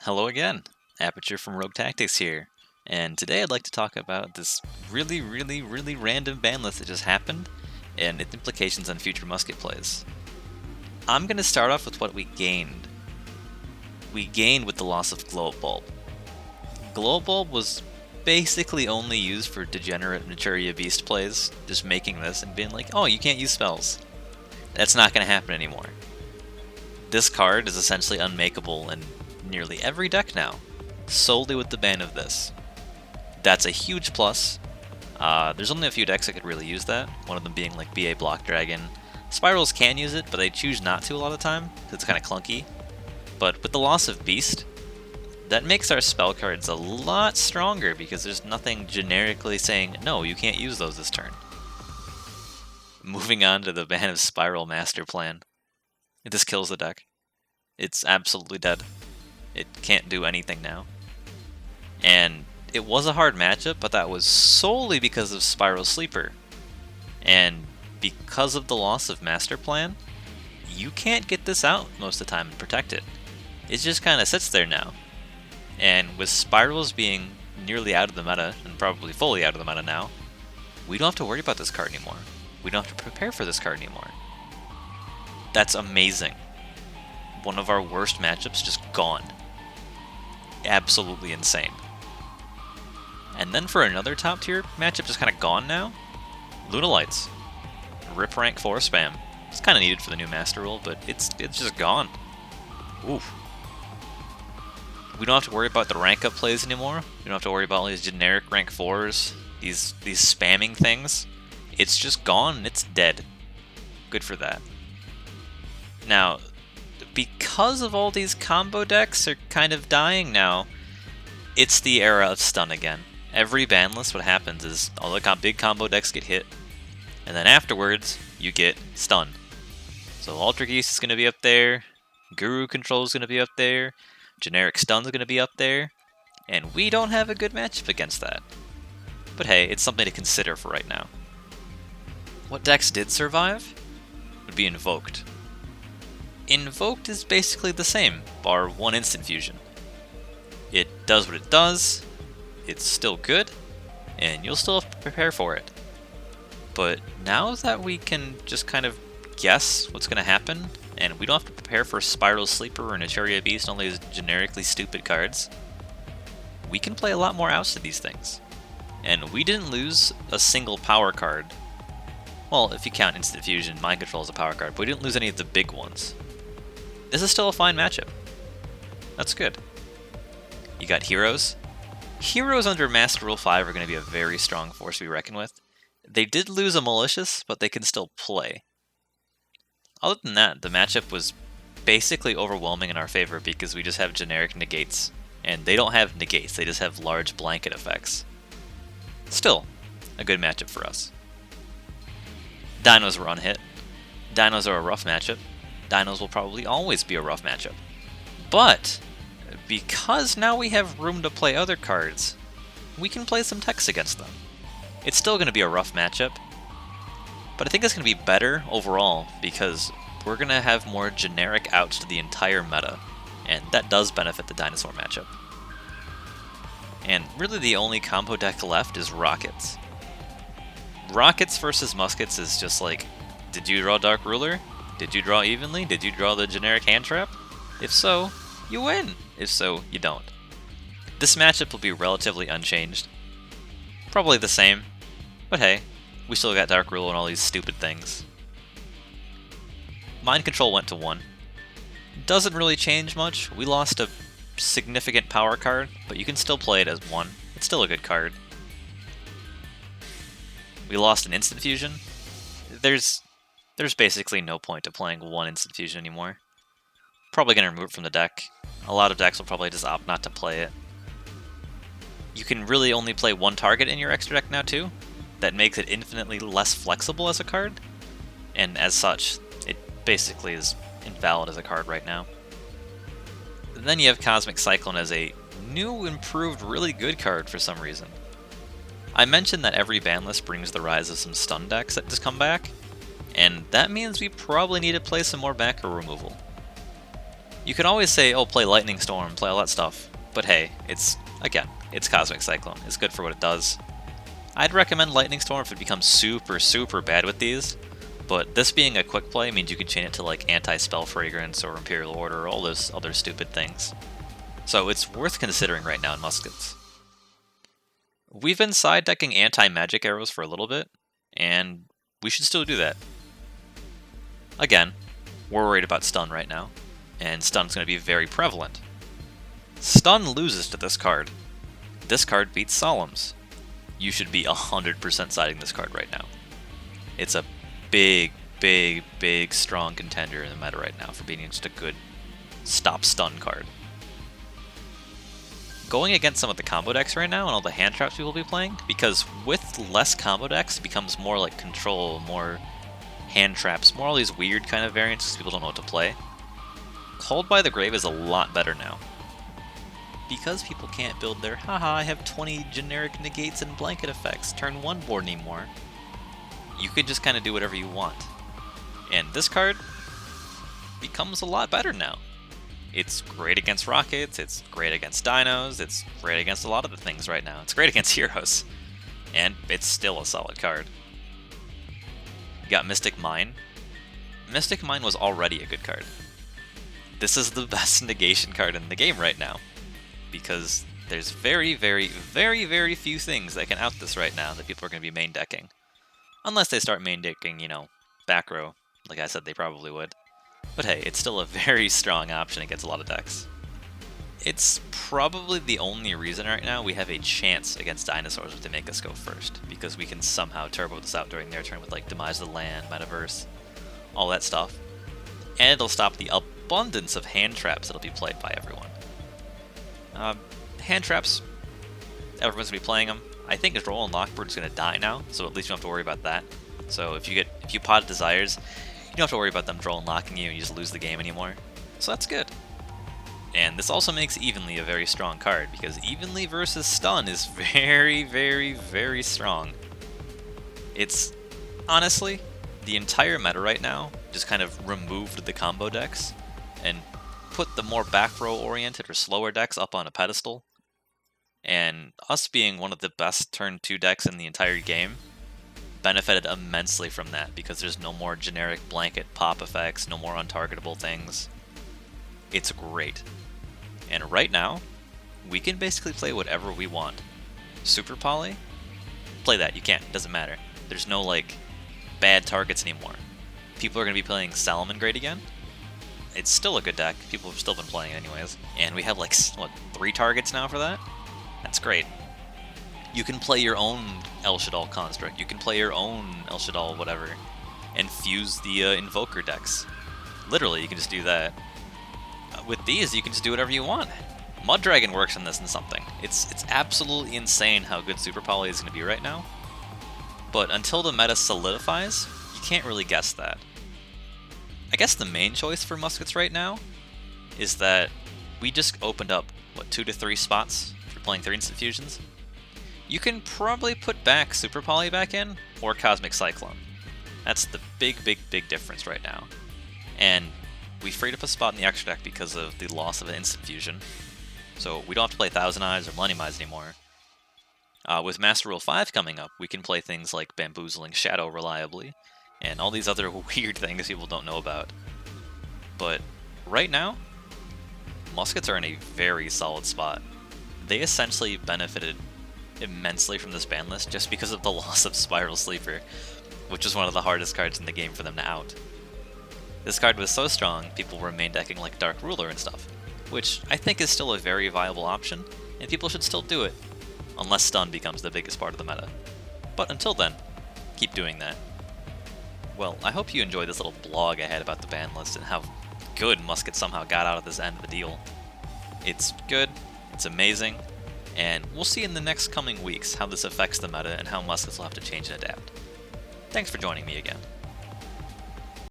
Hello again, Aperture from Rogue Tactics here, and today I'd like to talk about this really random ban list that just happened and its implications on future musket plays. I'm going to start off with what we gained. We gained with the loss of Glow Bulb. Glow Bulb was basically only used for degenerate Materia Beast plays, just making this and being like, oh, you can't use spells. That's not going to happen anymore. This card is essentially unmakeable in nearly every deck now, solely with the ban of this. That's a huge plus. There's only a few decks that could really use that, one of them being like BA Block Dragon. Spirals can use it, but they choose not to a lot of the time, because it's kind of clunky. But with the loss of Beast, that makes our spell cards a lot stronger, because there's nothing generically saying, no, you can't use those this turn. Moving on to the ban of Spiral Master Plan. This kills the deck. It's absolutely dead. It can't do anything now. And it was a hard matchup, but that was solely because of Spiral Sleeper. And because of the loss of Master Plan, you can't get this out most of the time and protect it. It just kind of sits there now. And with Spirals being nearly out of the meta, and probably fully out of the meta now, we don't have to worry about this card anymore. We don't have to prepare for this card anymore. That's amazing. One of our worst matchups just gone. Absolutely insane. And then for another top tier matchup just kind of gone now, Luna Lights. Rip rank 4 spam. It's kind of needed for the new master rule, but it's just gone. Oof. We don't have to worry about the rank up plays anymore. We don't have to worry about all these generic rank 4s, these spamming things. It's just gone and it's dead. Good for that. Now, because of all these combo decks are kind of dying now, it's the era of stun again. Every ban list, what happens is all the big combo decks get hit, and then afterwards, you get stun. So Ultra Geese is going to be up there, Guru Control is going to be up there, Generic Stun is going to be up there, and we don't have a good matchup against that. But hey, it's something to consider for right now. What decks did survive would be Invoked. Invoked is basically the same, bar one instant fusion. It does what it does, it's still good, and you'll still have to prepare for it. But now that we can just kind of guess what's going to happen, and we don't have to prepare for Spiral Sleeper or Materia Beast, only these generically stupid cards, we can play a lot more outs to these things. And we didn't lose a single power card. Well, if you count Instant Fusion, Mind Control as a power card, but we didn't lose any of the big ones. This is still a fine matchup. That's good. You got Heroes. Heroes under Master Rule 5 are going to be a very strong force to be reckoned with. They did lose a Malicious, but they can still play. Other than that, the matchup was basically overwhelming in our favor because we just have generic negates. And they don't have negates, they just have large blanket effects. Still, a good matchup for us. Dinos were unhit. Dinos are a rough matchup. Dinos will probably always be a rough matchup. But, because now we have room to play other cards, we can play some techs against them. It's still going to be a rough matchup, but I think it's going to be better overall because we're going to have more generic outs to the entire meta, and that does benefit the dinosaur matchup. And really the only combo deck left is Rockets. Rockets versus Muskets is just like, did you draw Dark Ruler? Did you draw evenly? Did you draw the generic hand trap? If so, you win. If so, you don't. This matchup will be relatively unchanged. Probably the same, but hey, we still got Dark Ruler and all these stupid things. Mind Control went to 1. Doesn't really change much. We lost a significant power card, but you can still play it as 1. It's still a good card. We lost an Instant Fusion. There's basically no point to playing 1 Instant Fusion anymore. Probably going to remove it from the deck. A lot of decks will probably just opt not to play it. You can really only play 1 target in your extra deck now too. That makes it infinitely less flexible as a card. And as such, it basically is invalid as a card right now. And then you have Cosmic Cyclone as a new, improved, really good card for some reason. I mentioned that every ban list brings the rise of some stun decks that just come back. And that means we probably need to play some more backer removal. You can always say, oh, play Lightning Storm, play all that stuff, but hey, again, it's Cosmic Cyclone. It's good for what it does. I'd recommend Lightning Storm if it becomes super, super bad with these, but this being a quick play means you can chain it to like Anti-Spell Fragrance or Imperial Order or all those other stupid things. So it's worth considering right now in Muskets. We've been side decking anti-magic arrows for a little bit, and we should still do that. Again, we're worried about stun right now, and stun's going to be very prevalent. Stun loses to this card. This card beats Solemns. You should be 100% siding this card right now. It's a big, big, big strong contender in the meta right now for being just a good stop stun card. Going against some of the combo decks right now and all the hand traps people will be playing, because with less combo decks it becomes more like control, more hand traps, more all these weird kind of variants because people don't know what to play. Called by the Grave is a lot better now. Because people can't build their, haha, I have 20 generic negates and blanket effects, turn 1 board anymore. You can just kind of do whatever you want. And this card becomes a lot better now. It's great against rockets, it's great against dinos, it's great against a lot of the things right now. It's great against heroes. And it's still a solid card. You got Mystic Mine. Mystic Mine was already a good card. This is the best negation card in the game right now. Because there's very, very, very, very few things that can out this right now that people are going to be main decking. Unless they start main decking, you know, back row. Like I said, they probably would. But hey, it's still a very strong option against a lot of decks. It's probably the only reason right now we have a chance against dinosaurs if they make us go first, because we can somehow turbo this out during their turn with like Demise of the Land, Metaverse, all that stuff. And it'll stop the abundance of hand traps that'll be played by everyone. Hand traps, everyone's going to be playing them. I think his Roll and Lockbird is going to die now, so at least you don't have to worry about that. So if you pot Desires, you don't have to worry about them draw and locking you and you just lose the game anymore. So that's good. And this also makes Evenly a very strong card, because Evenly versus Stun is very, very, very strong. It's, honestly, the entire meta right now just kind of removed the combo decks and put the more back row oriented or slower decks up on a pedestal. And us being one of the best turn 2 decks in the entire game benefited immensely from that, because there's no more generic blanket pop effects, no more untargetable things. It's great. And right now, we can basically play whatever we want. Super Poly? Play that, you can, it doesn't matter. There's no like bad targets anymore. People are going to be playing Salamangreat again. It's still a good deck, people have still been playing it anyways. And we have like, what, 3 targets now for that? That's great. You can play your own El Shaddoll construct, you can play your own El Shaddoll whatever, and fuse the Invoker decks. Literally, you can just do that. With these, you can just do whatever you want. Mud Dragon works in this and something. It's absolutely insane how good Super Poly is going to be right now. But until the meta solidifies, you can't really guess that. I guess the main choice for Muskets right now is that we just opened up, what, 2 to 3 spots for playing 3 instant fusions? You can probably put back Super Poly back in, or Cosmic Cyclone. That's the big, big, big difference right now. And we freed up a spot in the extra deck because of the loss of an instant fusion. So we don't have to play Thousand Eyes or Millennium Eyes anymore. With Master Rule 5 coming up, we can play things like Bamboozling Shadow reliably, and all these other weird things people don't know about. But right now, Muskets are in a very solid spot. They essentially benefited immensely from this ban list just because of the loss of Spiral Sleeper, which was one of the hardest cards in the game for them to out. This card was so strong, people were main decking like Dark Ruler and stuff, which I think is still a very viable option, and people should still do it, unless stun becomes the biggest part of the meta. But until then, keep doing that. Well, I hope you enjoyed this little blog I had about the ban list and how good Musket somehow got out of this end of the deal. It's good, it's amazing, and we'll see in the next coming weeks how this affects the meta and how Muskets will have to change and adapt. Thanks for joining me again.